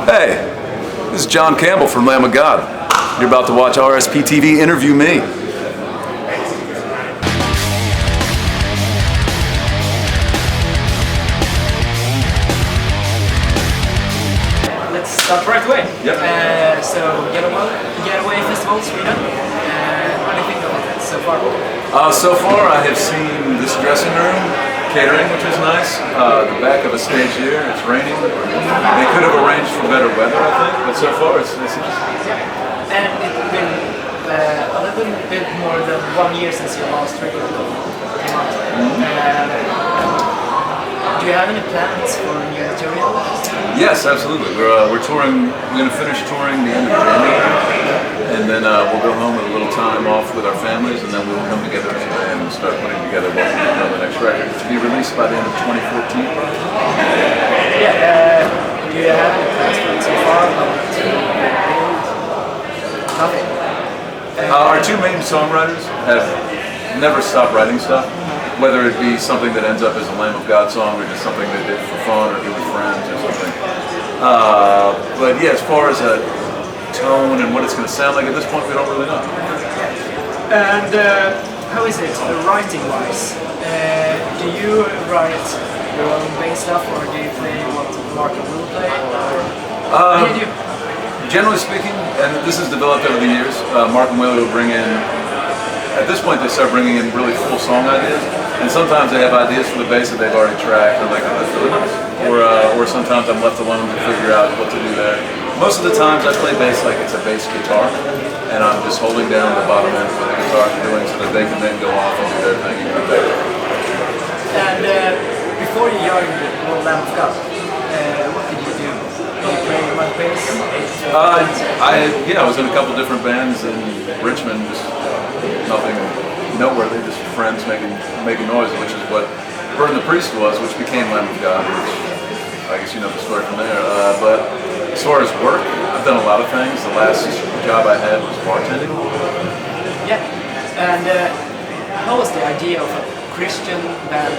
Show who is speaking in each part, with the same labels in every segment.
Speaker 1: Hey, this is John Campbell from Lamb of God. You're about to watch Rsptv interview me.
Speaker 2: Let's start right away.
Speaker 1: Yep.
Speaker 2: So, Getaway Festival, Sweden. What do you think about that so far?
Speaker 1: So far I have seen this dressing room, catering, which is nice. The back of a stage here, it's raining. They could have arranged for better weather, I think, but so far it's interesting.
Speaker 2: And it's been a little bit more than 1 year since your last record came out. Do you have any plans for new material?
Speaker 1: Yes, absolutely. We're touring. We're going to finish touring the end of January, and then we'll go home with a little time off with our families, and then we'll come together as a band and start putting together what we're going to do on the next record. To be released by the end of 2014.
Speaker 2: Yeah. Do you have any plans for it so far? Nothing.
Speaker 1: Our two main songwriters have never stopped writing stuff, whether it be something that ends up as a Lamb of God song or just something they did for fun or do with friends or something. But yeah, as far as a tone and what it's going to sound like at this point, we don't really know.
Speaker 2: And how is it writing-wise? Do you write your own bass stuff, or do you play what Mark and Will play? What do you do?
Speaker 1: Generally speaking, and this has developed over the years, Mark and Will bring in, at this point they start bringing in really full song ideas, and sometimes they have ideas for the bass that they've already tracked, and like, that's really nice. Or sometimes I'm left alone to figure out what to do there. Most of the times I play bass like it's a bass guitar, and I'm just holding down the bottom end of what the guitar is doing so that they can then go off and do their thing and come back.
Speaker 2: And before you joined Lamb of God, what did you do? Did you play my bass?
Speaker 1: I was in a couple different bands in Richmond, just nothing noteworthy, just friends making noise, which is what Burn the Priest was, which became Lamb of God, which I guess you know the story from there. But as far as work, I've done a lot of things. The last job I had was bartending.
Speaker 2: Yeah, and how was the idea of a Christian band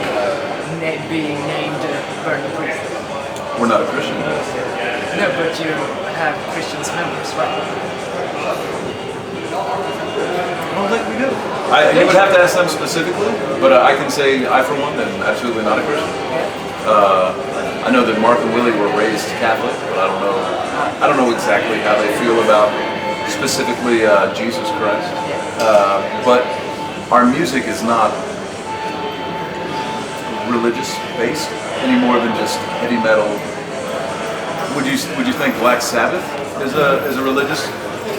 Speaker 2: being named Burn the Priest?
Speaker 1: We're not a Christian.
Speaker 2: No, but you have Christians members, right?
Speaker 1: I don't think we do. You would have to ask them specifically, but I can say I, for one, am absolutely not a Christian. I know that Mark and Willie were raised Catholic, but I don't know exactly how they feel about specifically Jesus Christ. But our music is not religious based any more than just heavy metal. Would you think Black Sabbath is a religious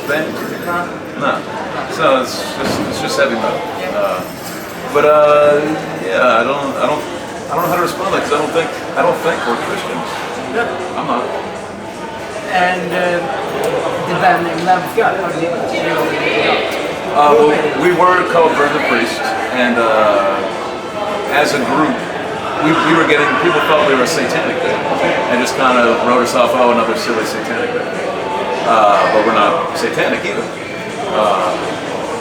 Speaker 1: band? No. So it's just heavy metal. Yeah, I don't know how to respond to that, because I don't think we're Christians. I'm not.
Speaker 2: And the band name Lamb of God, how did you
Speaker 1: well, we were called Burn the Priest, and as a group, we were getting, people thought we were a satanic band, and just kind of wrote us off, oh, another silly satanic band. But we're not satanic either.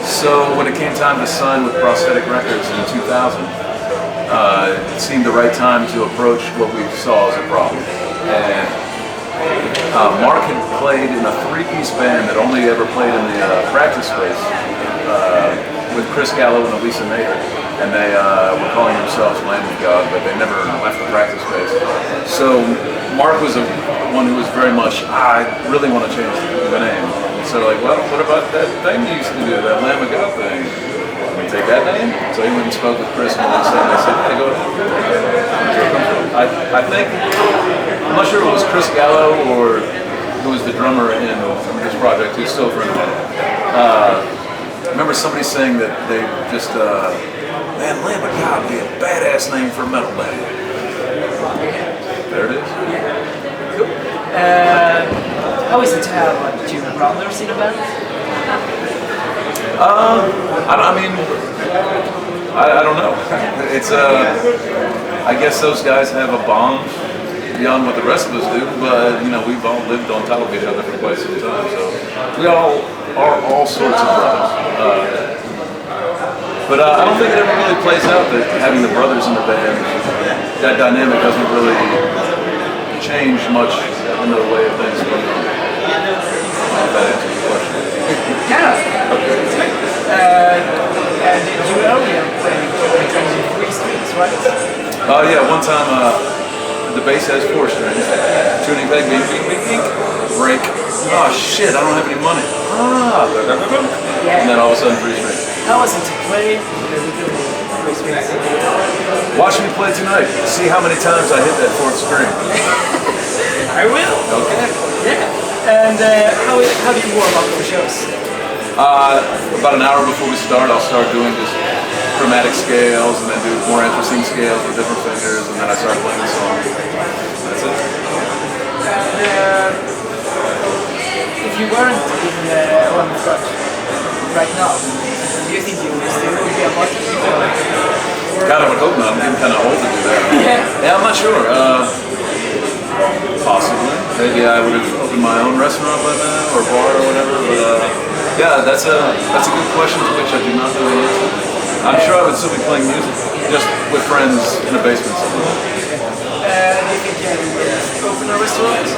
Speaker 1: So when it came time to sign with Prosthetic Records in 2000, it seemed the right time to approach what we saw as a problem. And Mark had played in a three-piece band that only ever played in the practice space with Chris Gallo and Elisa Nader, and they were calling themselves Lamb of God, but they never left the practice space. So Mark was one who was very much, I really want to change the name. So like, well, what about that thing you used to do, that Lamb of God thing? Can we take that name? So he went and spoke with Chris and Elisa, and they said, hey, go ahead. I think, I'm not sure if it was Chris Gallo or who was the drummer in this project, who's still a friend of mine. I remember somebody saying that they just, man, Lamb of God would be a badass name for a metal band. There it is.
Speaker 2: Cool. How is it to have two brothers in a band?
Speaker 1: I don't know. It's I guess those guys have a bond beyond what the rest of us do, but you know, we've all lived on top of each other for quite some time, so we all are all sorts of brothers. But I don't think it ever really plays out that having the brothers in the band, that dynamic doesn't really change much another way of things going on. If that answers your question.
Speaker 2: Yeah.
Speaker 1: Okay.
Speaker 2: And you earlier played like 3 strings, right?
Speaker 1: Oh yeah, one time the bass has 4 strings. Tuning peg, bing, bing, bing, bing. Break. Oh shit, I don't have any money. And then all of a sudden 3 strings.
Speaker 2: How was it to play with 3 strings?
Speaker 1: Watch me play tonight. See how many times I hit that 4th string.
Speaker 2: I will.
Speaker 1: Okay.
Speaker 2: Yeah. And how do you warm up for shows?
Speaker 1: About an hour before we start, I'll start doing just chromatic scales and then do more interesting scales with different fingers, and then I start playing the song. That's it.
Speaker 2: And if you weren't in Gothenburg right now, do you think you would still be a part of it?
Speaker 1: God, I would hope not. I'm getting kind of old to do that. Yeah, I'm not sure. Possibly. Maybe I would have opened my own restaurant by now, or bar or whatever. But yeah, that's a good question to which I do not know the answer. I'm sure I would still be playing music, just with friends in a basement somewhere.
Speaker 2: Do you think you would open a restaurant?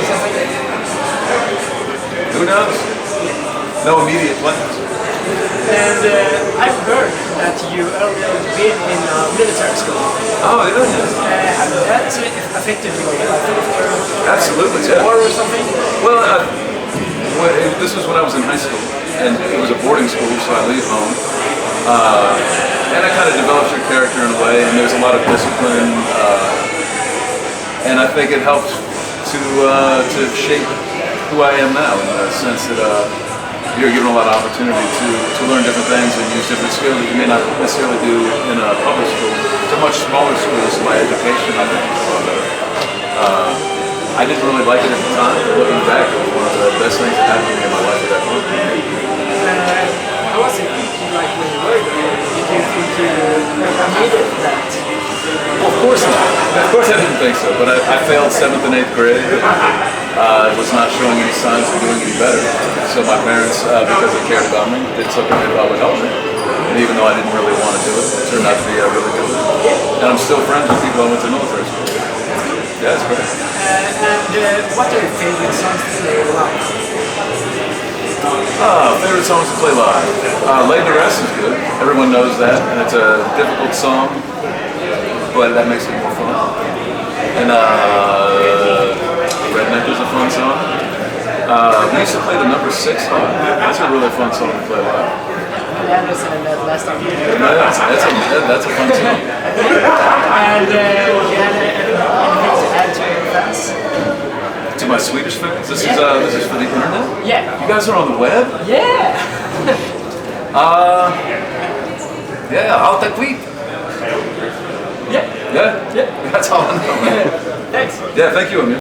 Speaker 2: Something?
Speaker 1: Who knows? No immediate plans.
Speaker 2: And I've heard that you earlier been in military school.
Speaker 1: Oh, yeah.
Speaker 2: Have that affected your life?
Speaker 1: Absolutely, yeah.
Speaker 2: Or something?
Speaker 1: Well, this was when I was in high school, and it was a boarding school, so I leave home. And it kind of develops your character in a way, and there's a lot of discipline, and I think it helped to shape who I am now, in the sense that you're given a lot of opportunity to learn different things and use different skills that you may not necessarily do in a public school. It's a much smaller school, so my education, I think, is a lot better. I didn't really like it at the time, but looking back, it was one of the best things that happened to me in my life at that point.
Speaker 2: How was it like when you were there? Did you think you needed that?
Speaker 1: Well, of course not. Of course I didn't think so, but I failed 7th and 8th grade. Was not showing any signs of doing any better. So my parents, because they cared about me, did something they thought would help me. And even though I didn't really want to do it, it turned out to be really good. And I'm still friends with people I went to military school with. Yeah, it's great.
Speaker 2: And what are your favorite songs to play live?
Speaker 1: Favorite songs to play live. Laid to Rest is good. Everyone knows that, and it's a difficult song, but that makes it more fun. And Redneck is a fun song. We used to play the number 6 live. That's a really fun song to play live.
Speaker 2: Yeah, last time.
Speaker 1: That's a fun song.
Speaker 2: And you had anything to add to your fans?
Speaker 1: To my Swedish fans, this is for the internet.
Speaker 2: Yeah.
Speaker 1: You guys are on the web.
Speaker 2: Yeah.
Speaker 1: Yeah, outtakes.
Speaker 2: Yeah.
Speaker 1: Yeah. That's all I know.
Speaker 2: Thanks.
Speaker 1: Yeah, thank you, Amir.